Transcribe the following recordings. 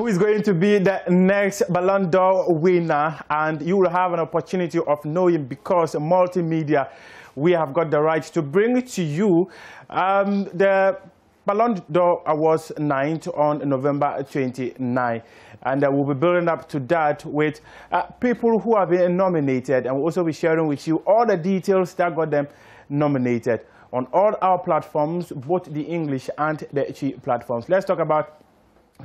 who is going to be the next Ballon d'Or winner, and you will have an opportunity of knowing, because multimedia, we have got the right to bring to you the Ballon d'Or Awards night on November 29. And we'll be building up to that with people who have been nominated, and we'll also be sharing with you all the details that got them nominated on all our platforms, both the English and the Chi platforms. Let's talk about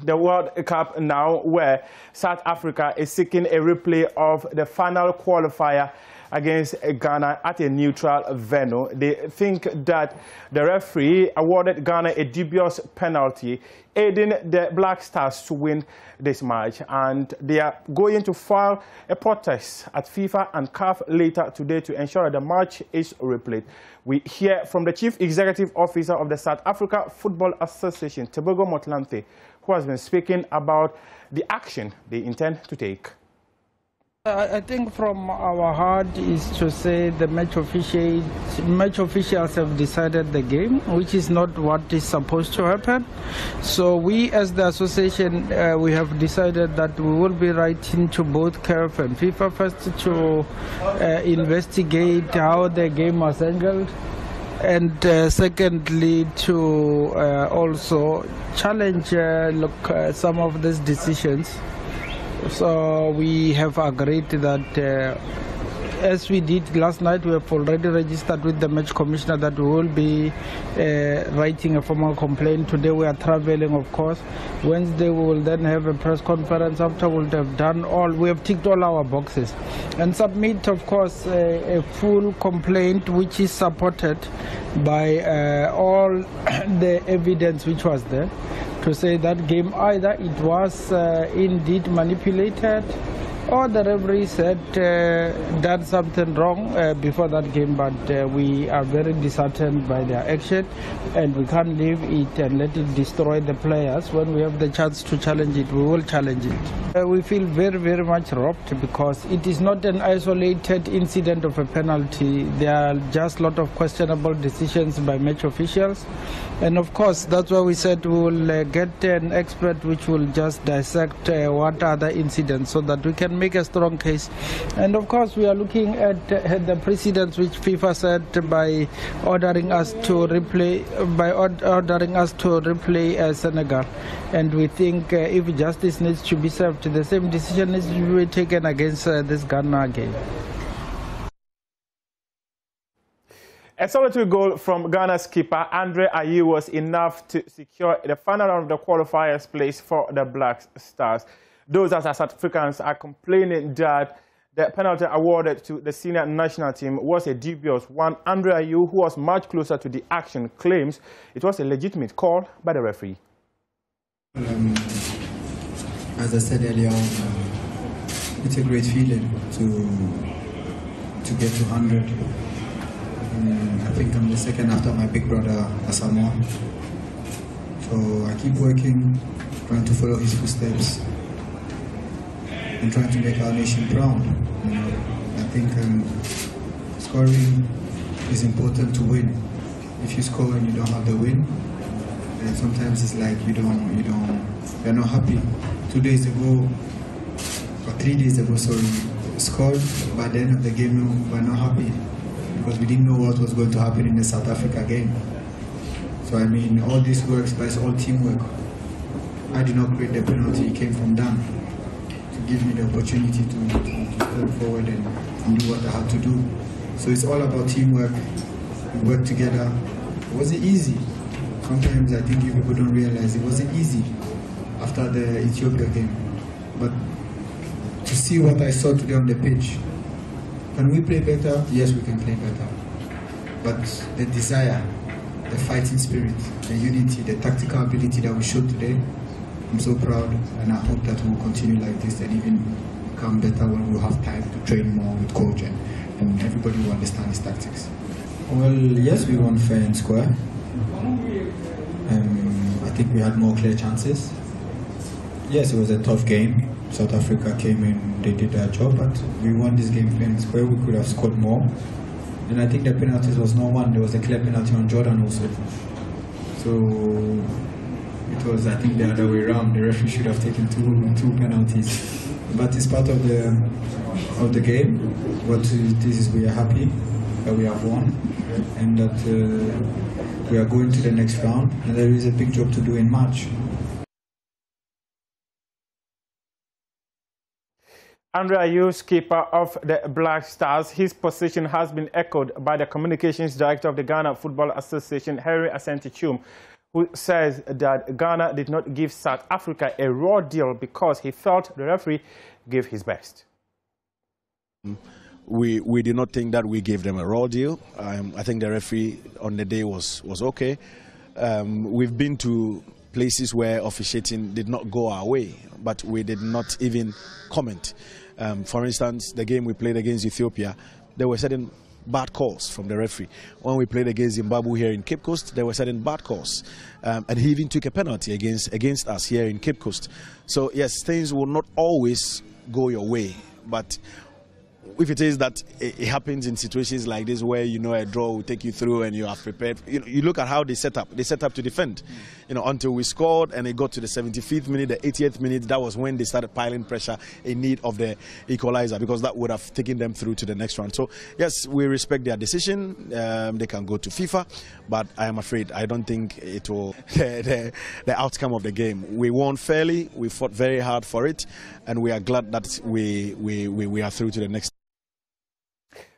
the World Cup now, where South Africa is seeking a replay of the final qualifier against Ghana at a neutral venue. They think that the referee awarded Ghana a dubious penalty, aiding the Black Stars to win this match. And they are going to file a protest at FIFA and CAF later today to ensure that the match is replayed. We hear from the Chief Executive Officer of the South Africa Football Association, Tebogo Motlanthe, who has been speaking about the action they intend to take. I think from our heart is to say the match officials have decided the game, which is not what is supposed to happen. So we as the association, we have decided that we will be writing to both CAF and FIFA first to investigate how the game was handled, and secondly to also challenge some of these decisions. So we have agreed that as we did last night, we have already registered with the match commissioner that we will be writing a formal complaint. Today we are traveling, of course. Wednesday we will then have a press conference. After we'll have done all, we have ticked all our boxes and submit, of course, a full complaint which is supported by all the evidence which was there, to say that game either it was indeed manipulated, or the referee said done something wrong before that game. But we are very disheartened by their action, and we can't leave it and let it destroy the players. When we have the chance to challenge it, we will challenge it. We feel very, very much robbed, because it is not an isolated incident of a penalty. There are just a lot of questionable decisions by match officials. And of course, that's why we said we will get an expert which will just dissect what are the incidents, so that we can make a strong case. And of course, we are looking at the precedents which FIFA set by ordering us to replay, Senegal. And we think if justice needs to be served, the same decision needs to be taken against this Ghana game. A solitary goal from Ghana's keeper, Andre Ayew, was enough to secure the final round of the qualifiers place for the Black Stars. Those as South Africans are complaining that the penalty awarded to the senior national team was a dubious one. Andre Ayew, who was much closer to the action, claims it was a legitimate call by the referee. As I said earlier on, it's a great feeling to get to 100. I think I'm the second after my big brother Asamoah. So I keep working, trying to follow his footsteps and trying to make our nation proud. I think scoring is important to win. If you score and you don't have the win, then sometimes it's like you're not happy. 2 days ago, or 3 days ago, sorry, scored, but at the end of the game, we're not happy, because we didn't know what was going to happen in the South Africa game. So I mean, all this works, but it's all teamwork. I did not create the penalty, it came from Dan to give me the opportunity to step forward and do what I had to do. So it's all about teamwork. We work together. It wasn't easy. Sometimes I think you people don't realize it wasn't easy after the Ethiopia game. But to see what I saw today on the pitch, can we play better? Yes, we can play better. But the desire, the fighting spirit, the unity, the tactical ability that we showed today, I'm so proud, and I hope that we'll continue like this and even become better when we'll have time to train more with coach and everybody will understand his tactics. Well, yes, we won fair and square. I think we had more clear chances. Yes, it was a tough game. South Africa came in, they did their job, but we won this game fair and square. We could have scored more. And I think the penalties was not one. There was a clear penalty on Jordan also. So it was, I think, the other way around. The referee should have taken two penalties. But it's part of the game. What this is, we are happy that we have won and that we are going to the next round. And there is a big job to do in March. Andre Ayew, skipper of the Black Stars, his position has been echoed by the communications director of the Ghana Football Association, Henry Asante Chum, who says that Ghana did not give South Africa a raw deal because he felt the referee gave his best. We did not think that we gave them a raw deal. I think the referee on the day was okay. We've been to places where officiating did not go our way, but we did not even comment. For instance, the game we played against Ethiopia, there were certain bad calls from the referee. When we played against Zimbabwe here in Cape Coast, there were certain bad calls. And he even took a penalty against us here in Cape Coast. So yes, things will not always go your way, but if it is that it happens in situations like this where a draw will take you through and you are prepared, you look at how they set up to defend, until we scored and it got to the 75th minute, the 80th minute. That was when they started piling pressure in need of the equalizer, because that would have taken them through to the next round. So yes, we respect their decision. They can go to FIFA, but I am afraid I don't think it will the outcome of the game. We won fairly, we fought very hard for it, and we are glad that we are through to the next.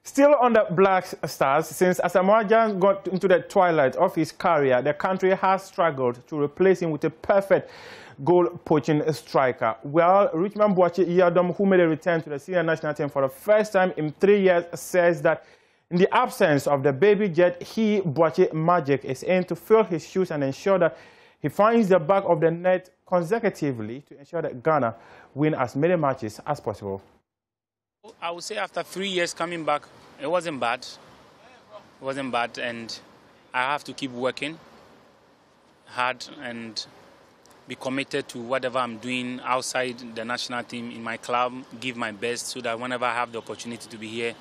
Still on the Black Stars, since Asamoah Gyan got into the twilight of his career, the country has struggled to replace him with a perfect goal-poaching striker. Well, Richmond Boakye Yiadom, who made a return to the senior national team for the first time in 3 years, says that in the absence of the baby jet, Boakye Magic is aimed to fill his shoes and ensure that he finds the back of the net consecutively to ensure that Ghana win as many matches as possible. I would say after 3 years coming back, it wasn't bad. It wasn't bad, and I have to keep working hard and be committed to whatever I'm doing outside the national team, in my club, give my best so that whenever I have the opportunity to be here,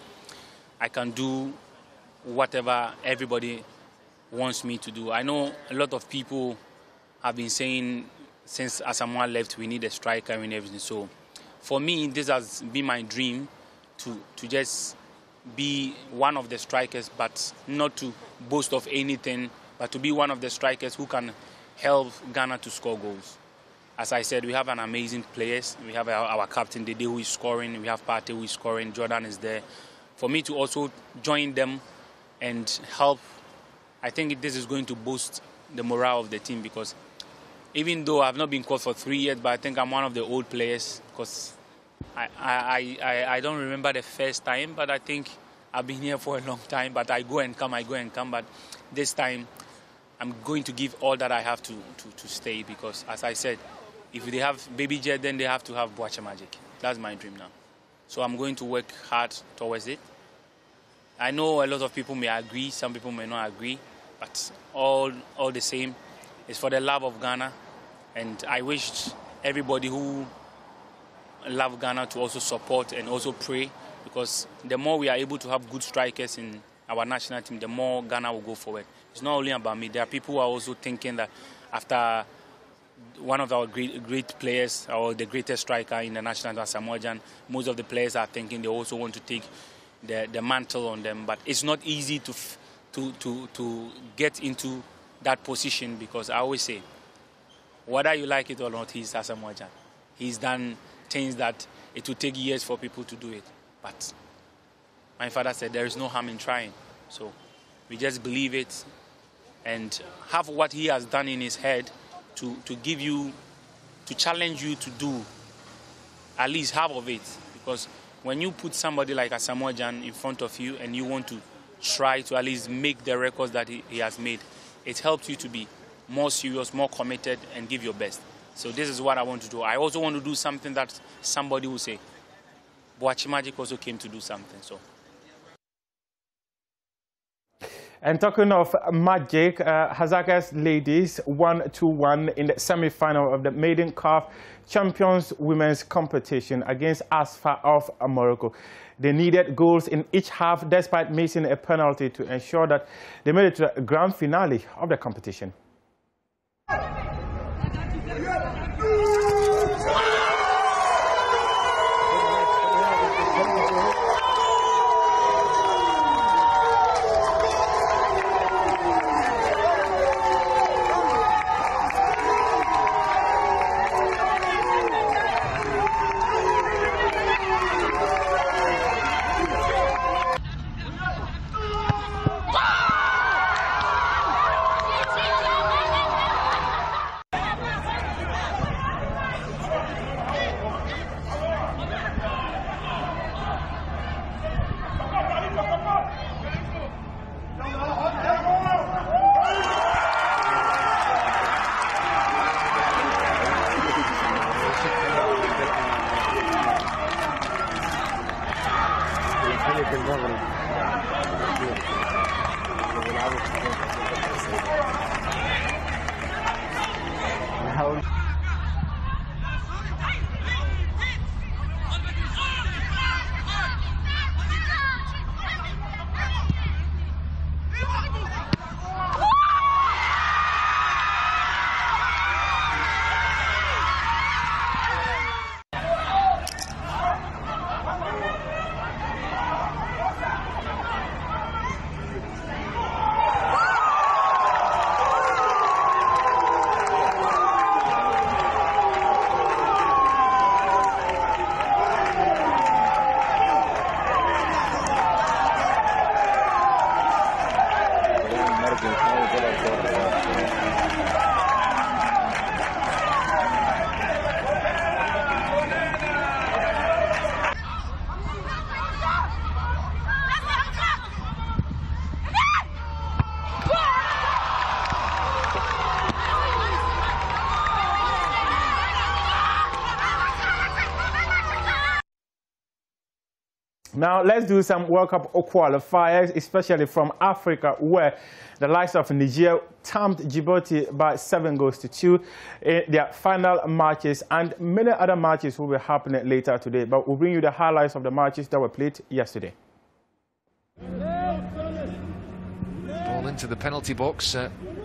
I can do whatever everybody wants me to do. I know a lot of people have been saying since Asamoah left, we need a striker and everything. So for me, this has been my dream to just be one of the strikers, but not to boast of anything, but to be one of the strikers who can help Ghana to score goals. As I said, we have an amazing players. We have our captain, Dede, who is scoring. We have Partey, who is scoring. Jordan is there. For me to also join them and help, I think this is going to boost the morale of the team, because even though I've not been called for 3 years, but I think I'm one of the old players, because I don't remember the first time, but I think I've been here for a long time. But I go and come. But this time, I'm going to give all that I have to stay, because, as I said, if they have Baby Jet, then they have to have Boakye Magic. That's my dream now. So I'm going to work hard towards it. I know a lot of people may agree, some people may not agree, but all the same, it's for the love of Ghana. And I wish everybody who love Ghana to also support and also pray, because the more we are able to have good strikers in our national team, the more Ghana will go forward. It's not only about me. There are people who are also thinking that after one of our great players, or the greatest striker in the national team, Asamoah Gyan, most of the players are thinking they also want to take the mantle on them. But it's not easy to get into that position, because I always say, whether you like it or not, he's Asamoah Gyan. He's done things that it will take years for people to do it. But my father said there is no harm in trying. So we just believe it and have what he has done in his head to give you, to challenge you to do at least half of it. Because when you put somebody like Asamoah Gyan in front of you and you want to try to at least make the records that he has made, it helps you to be more serious, more committed, and give your best. So this is what I want to do. I also want to do something that somebody will say, Boakye Magic also came to do something. So. And talking of Magic, Hazaka's ladies 1-1 in the semi-final of the Maiden Cup Champions Women's Competition against Asfa of Morocco. They needed goals in each half despite missing a penalty to ensure that they made it to the grand finale of the competition. Now, let's do some World Cup qualifiers, especially from Africa, where the likes of Niger thumped Djibouti by 7-2 in their final matches, and many other matches will be happening later today. But we'll bring you the highlights of the matches that were played yesterday. Ball into the penalty box,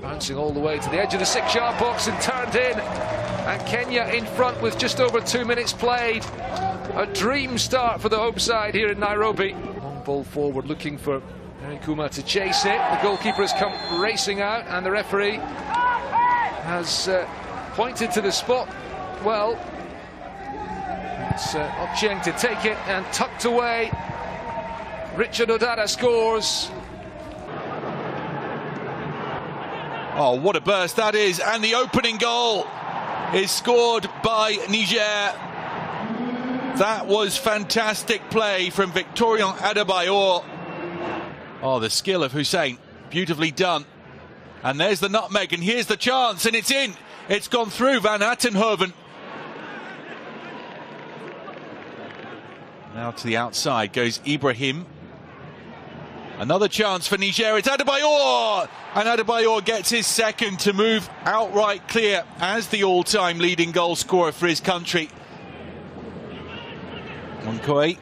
bouncing all the way to the edge of the 6-yard box and turned in. And Kenya in front with just over 2 minutes played. A dream start for the home side here in Nairobi. Long ball forward, looking for Harry Kuma to chase it. The goalkeeper has come racing out, and the referee has pointed to the spot. Well, it's Ochieng to take it and tucked away. Richard Odada scores. Oh, what a burst that is. And the opening goal is scored by Niger. That was fantastic play from Victorien Adebayor. Oh, the skill of Hussein. Beautifully done. And there's the nutmeg, and here's the chance, and it's in. It's gone through Van Attenhoven. Now to the outside goes Ibrahim. Another chance for Niger. It's Adebayor! And Adebayor gets his second to move outright clear as the all-time leading goal scorer for his country. Okoye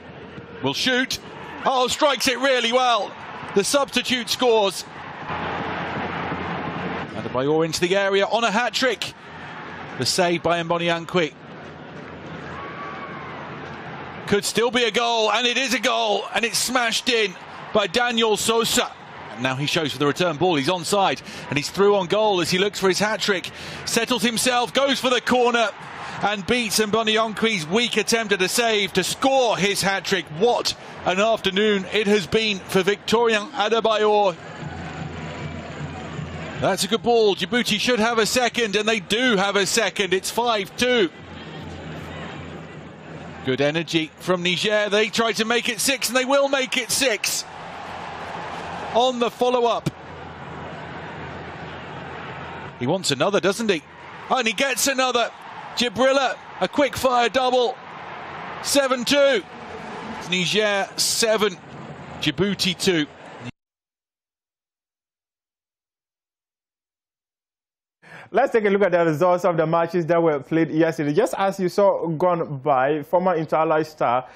will shoot. Oh, strikes it really well. The substitute scores. Adebayor into the area on a hat-trick. The save by Mbonyankwit. Could still be a goal, and it is a goal, and it's smashed in by Daniel Sosa. And now he shows for the return ball. He's onside, and he's through on goal as he looks for his hat-trick. Settles himself, goes for the corner, and beats Mbonyankwit's weak attempt at a save to score his hat-trick. What an afternoon it has been for Victorien Adebayor. That's a good ball. Djibouti should have a second, and they do have a second. It's 5-2. Good energy from Niger. They try to make it 6, and they will make it 6 on the follow-up. He wants another, doesn't he? And he gets another. Jibrilla, a quick-fire double. 7-2. Niger 7, Djibouti 2. Let's take a look at the results of the matches that were played yesterday. Just as you saw gone by, former Inter-Allied star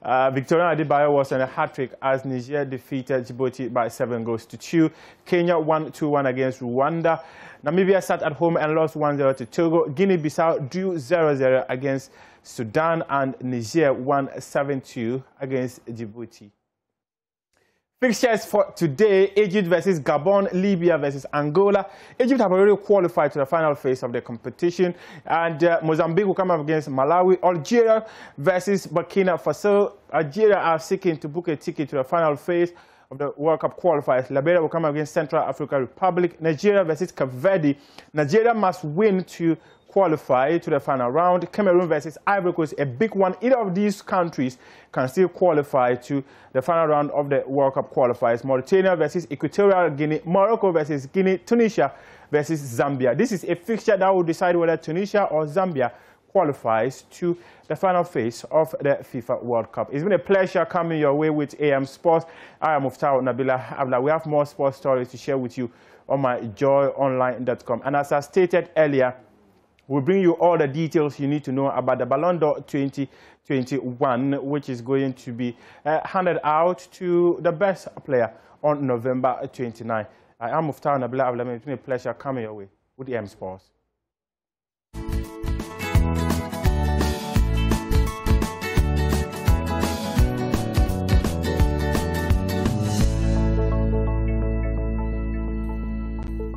Victoria Adebayo was on a hat-trick as Niger defeated Djibouti by 7-2. Kenya won 2-1 against Rwanda. Namibia sat at home and lost 1-0 to Togo. Guinea-Bissau drew 0-0 against Sudan, and Niger won 7-2 against Djibouti. Fixtures for today: Egypt versus Gabon, Libya versus Angola. Egypt have already qualified to the final phase of the competition, and Mozambique will come up against Malawi. Algeria versus Burkina Faso. Algeria are seeking to book a ticket to the final phase of the World Cup qualifiers. Liberia will come up against Central African Republic. Nigeria versus Cape Verde. Nigeria must win to qualify to the final round. Cameroon versus Ivory Coast, a big one. Either of these countries can still qualify to the final round of the World Cup qualifiers. Mauritania versus Equatorial Guinea. Morocco versus Guinea. Tunisia versus Zambia. This is a fixture that will decide whether Tunisia or Zambia qualifies to the final phase of the FIFA World Cup. It's been a pleasure coming your way with AM Sports. I am Muftau Nabila Abla. We have more sports stories to share with you on my joyonline.com. And as I stated earlier, we'll bring you all the details you need to know about the Ballon d'Or 2021, which is going to be handed out to the best player on November 29. I am Muftau Nabila Abla. It's been a pleasure coming your way with AM Sports.